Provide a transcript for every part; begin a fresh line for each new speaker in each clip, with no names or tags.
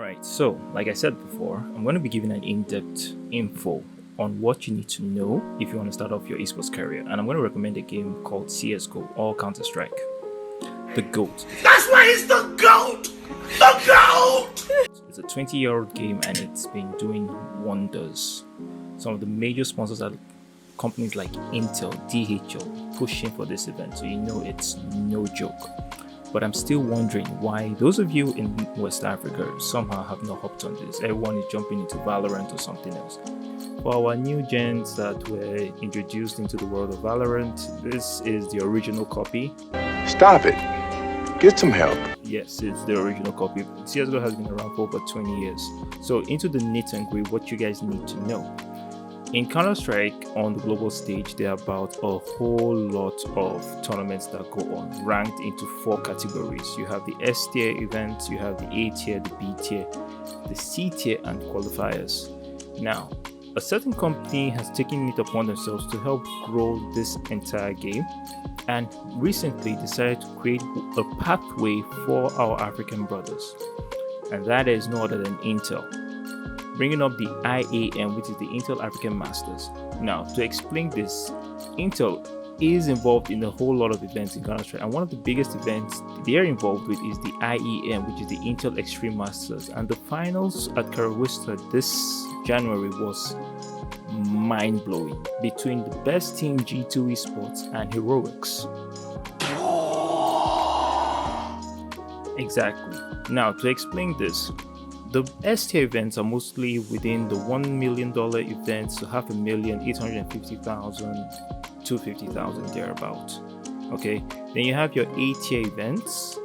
Alright, so like I said before, I'm going to be giving an in-depth info on what you need to know if you want to start off your esports career, and I'm going to recommend a game called CSGO or Counter-Strike. The GOAT.
That's why he's the GOAT! The GOAT!
It's a 20-year-old game and it's been doing wonders. Some of the major sponsors are companies like Intel, DHL, pushing for this event, so you know it's no joke. But I'm still wondering why those of you in West Africa somehow have not hopped on this. Everyone is jumping into VALARONT or something else. For our new gens that were introduced into the world of VALARONT, this is the original copy.
Stop it. Get some help.
Yes, it's the original copy. CSGO has been around for over 20 years. So into the nit and gritty, what you guys need to know. In Counter-Strike on the global stage, there are about a whole lot of tournaments that go on, ranked into 4 categories. You have the S tier events, you have the A tier, the B tier, the C tier, and qualifiers. Now, a certain company has taken it upon themselves to help grow this entire game, and recently decided to create a pathway for our African brothers, and that is no other than Intel, bringing up the IAM, which is the Intel African Masters. Now, to explain this, Intel is involved in a whole lot of events in Counter-Strike, and one of the biggest events they're involved with is the IEM, which is the Intel Extreme Masters, and the finals at Karawista this January was mind-blowing between the best team G2 Esports and Heroics. Exactly. Now, to explain this, the S tier events are mostly within the $1 million events, so $500,000, 850,000, 250,000 thereabout. Okay, then you have your A tier events,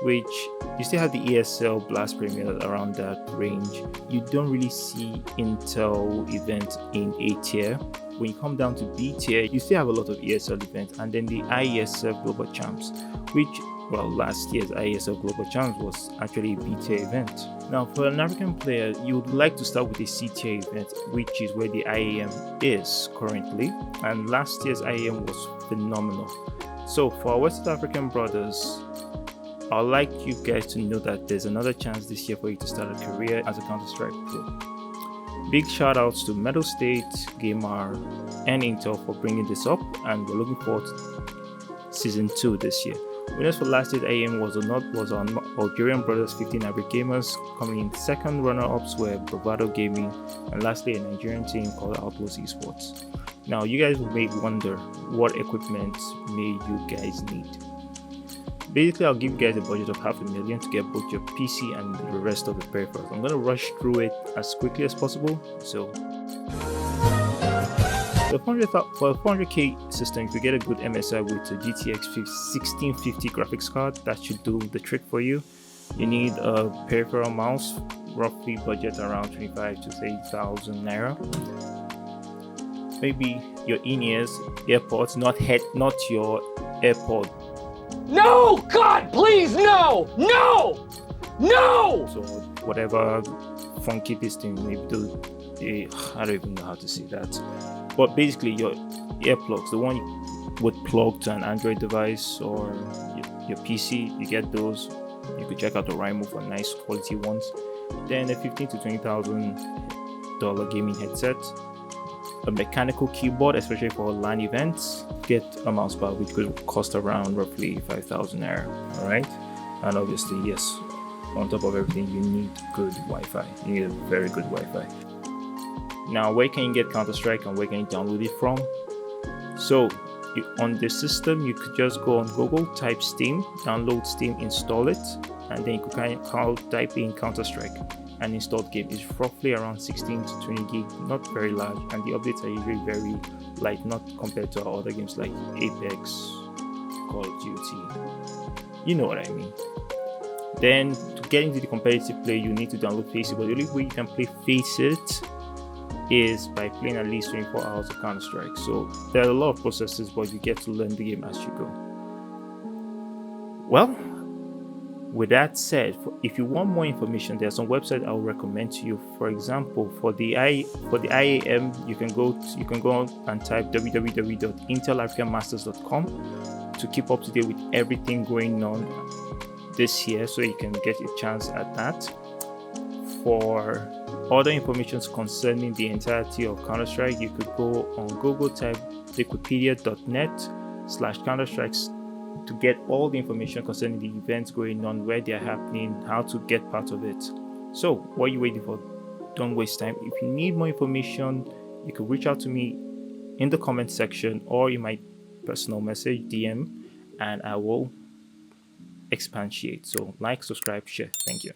which you still have the ESL Blast Premier around that range. You don't really see Intel events in A tier. When you come down to B tier, you still have a lot of ESL events, and then the IESF Global Champs, which, well, last year's IESL Global Champs was actually a B tier event. Now, for an African player, you would like to start with a C tier event, which is where the IAM is currently, and last year's IAM was phenomenal. So for our West African brothers, I'd like you guys to know that there's another chance this year for you to start a career as a Counter-Strike pro. Big shout outs to Metal State, Gamer, and Intel for bringing this up, and we're looking forward to Season 2 this year. Winners for last year's IAM was our Algerian brothers 15 Average Gamers. Coming in second runner-ups were Bravado Gaming, and lastly a Nigerian team called Outlaws Esports. Now you guys may wonder what equipment may you guys need. Basically, I'll give you guys a budget of $500,000 to get both your PC and the rest of the peripherals. I'm going to rush through it as quickly as possible. So for a 400k system, if you get a good MSI with a GTX 1650 graphics card, that should do the trick for you. You need a peripheral mouse, roughly budget around 25 to 30,000 naira. Maybe your in-ears, AirPods, not your AirPod.
No! God, please, no! No! No!
So whatever funky this thing may do, I don't even know how to say that. But basically your earplugs, the one you would plug to an Android device or your PC, you get those. You could check out the Rimo for nice quality ones. Then a $15,000 to $20,000 gaming headset, a mechanical keyboard, especially for LAN events. Get a mouse pad which could cost around roughly 5,000 naira. Alright, and obviously, yes, on top of everything, you need good Wi-Fi. You need a very good Wi-Fi. Now, where can you get Counter-Strike and where can you download it from? So on the system, you could just go on Google, type Steam, download Steam, install it, and then you could type in Counter-Strike. An installed game is roughly around 16 to 20 gig, not very large, and the updates are usually very light, not compared to our other games like Apex, Call of Duty. You know what I mean. Then to get into the competitive play, you need to download Faceit, but the only way you can play Faceit is by playing at least 24 hours of Counter-Strike. So there are a lot of processes, but you get to learn the game as you go. Well, with that said, if you want more information, there are some websites I will recommend to you. For example, for the IAM, you can go and type www.intelafricanmasters.com to keep up to date with everything going on this year, so you can get a chance at that. For other information concerning the entirety of Counter-Strike, you could go on Google, type wikipedia.net/Counter-Strikes to get all the information concerning the events going on, where they're happening, how to get part of it. So what are you waiting for? Don't waste time. If you need more information, you can reach out to me in the comment section or in my personal message DM, and I will expatiate. So like, subscribe, share. Thank you.